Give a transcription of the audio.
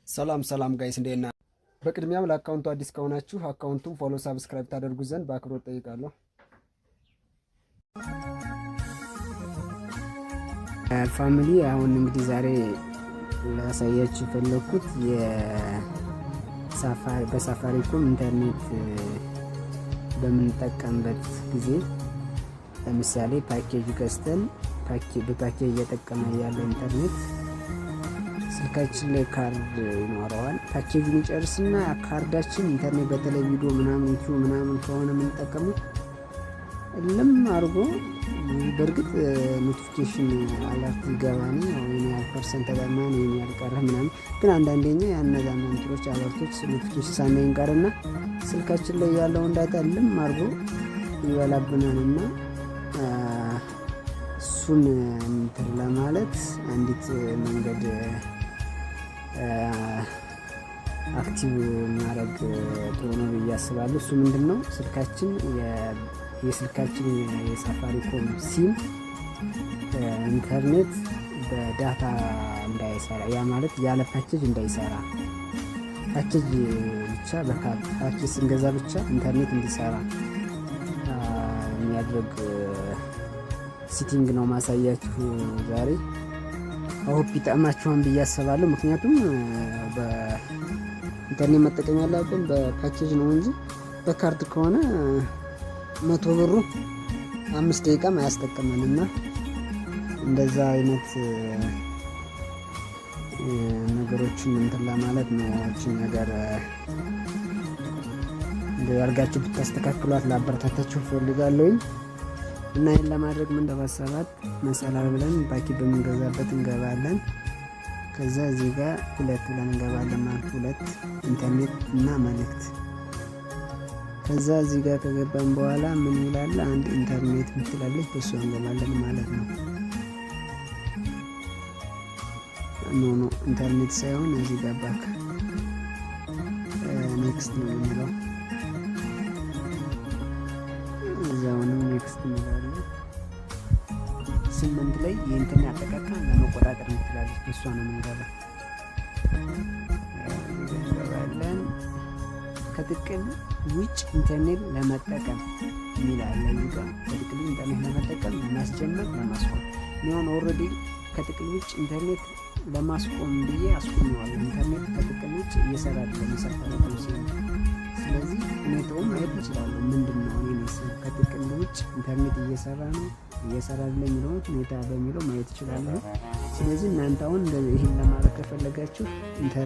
ሰላም ጋይስ እንደና በቅድሚያም ለአካውንቱ አዲስ ከሆናችሁ አካውንቱን ፎሎ ሰብስክራይብ ታደርጉ ዘንድ በአክብሮት ጠይቃለሁ። ፋሚሊ አሁን እንግዲህ ዛሬ ላሳያችሁ የፈለኩት በሳፋሪኮም ኢንተርኔት በምንጠቀምበት ጊዜ ለምሳሌ ፓኬጅ ገዝተን በፓኬጅ እየተጠቀመ ያለ ኢንተርኔት ስልካችን ላይ ካርድ ይኖረዋል። ፓኬጁን ይጨርስና ካርዳችን ኢንተርኔት በተለይ ቪዲዮ ምናምን ዩቲዩብ ምናምን ከሆነ የምንጠቀመው እልም አድርጎ በእርግጥ ኖቲፊኬሽን አለርት ይገባል። ወይኔ ፐርሰንት ተጠቅመን ወይኔ ያልቀረ ምናምን ግን አንዳንዴኛ ያነዛ መንትሮች አለርቶች ኖቲፊኬሽን ሳናይ እንቀርና ስልካችን ላይ ያለውን ዳታ እልም አድርጎ ይበላብናልና እሱን እንትን ለማለት አንዲት መንገድ አክቲቭ ማድረግ ጥሩ ነው ብዬ አስባለሁ። እሱ ምንድነው? ስልካችን የስልካችን የሳፋሪኮም ሲም ኢንተርኔት በዳታ እንዳይሰራ፣ ያ ማለት ያለ ፓኬጅ እንዳይሰራ፣ ፓኬጅ ብቻ ፓኬጅ ስንገዛ ብቻ ኢንተርኔት እንዲሰራ የሚያደርግ ሲቲንግ ነው ማሳያችሁ ዛሬ። አሁን ይጠቅማችኋል ብዬ አስባለሁ። ምክንያቱም በኢንተርኔት መጠቀም ያለብን በፓኬጅ ነው እንጂ በካርድ ከሆነ 100 ብሩ 5 ደቂቃም አያስጠቅመንና እንደዛ አይነት ነገሮችን እንትን ለማለት ነው። እቺን ነገር እንደያርጋችሁ ብታስተካክሏት ላበረታታችሁ ፈልጋለሁ። እና ይሄን ለማድረግ ምን ተባሰባት መሰላል ብለን ፓኬጅ በመንገዛበት እንገባለን። ከዛ እዚህ ጋር ሁለት ብለን እንገባለን ማለት ሁለት ኢንተርኔት እና መልእክት። ከዛ እዚህ ጋር ከገባን በኋላ ምን ይላል? አንድ ኢንተርኔት ምትላለች፣ በሷ እንገባለን ማለት ነው። ኖ ኢንተርኔት ሳይሆን እዚህ ጋር ባክ ኔክስት ነው የሚለው። እዛውንም ኔክስት እንላለን። 8 ላይ የኢንተርኔት አጠቃቀም ለመቆጣጠር እንችላለን። እሷ ነው የምንገባው። እንገባለን። ከጥቅል ውጭ ኢንተርኔት ለመጠቀም ይላል። ከጥቅል ኢንተርኔት ለመጠቀም ለማስጀመር ለማስቆም ነው። ኦልሬዲ ከጥቅል ውጭ ኢንተርኔት ለማስቆም ብዬ አስቆመዋለሁ። ኢንተርኔት ከጥቅል ውጭ እየሰራ ለሚሰራው ስለዚህ ሁኔታውን ማየት እንችላለን። ምንድነው ከጥቅል ውጭ ኢንተርኔት እየሰራ ነው የሚለው ሁኔታ በሚለው ማየት ይችላል። ስለዚህ እናንተ አሁን ይሄን ለማድረግ ከፈለጋችሁ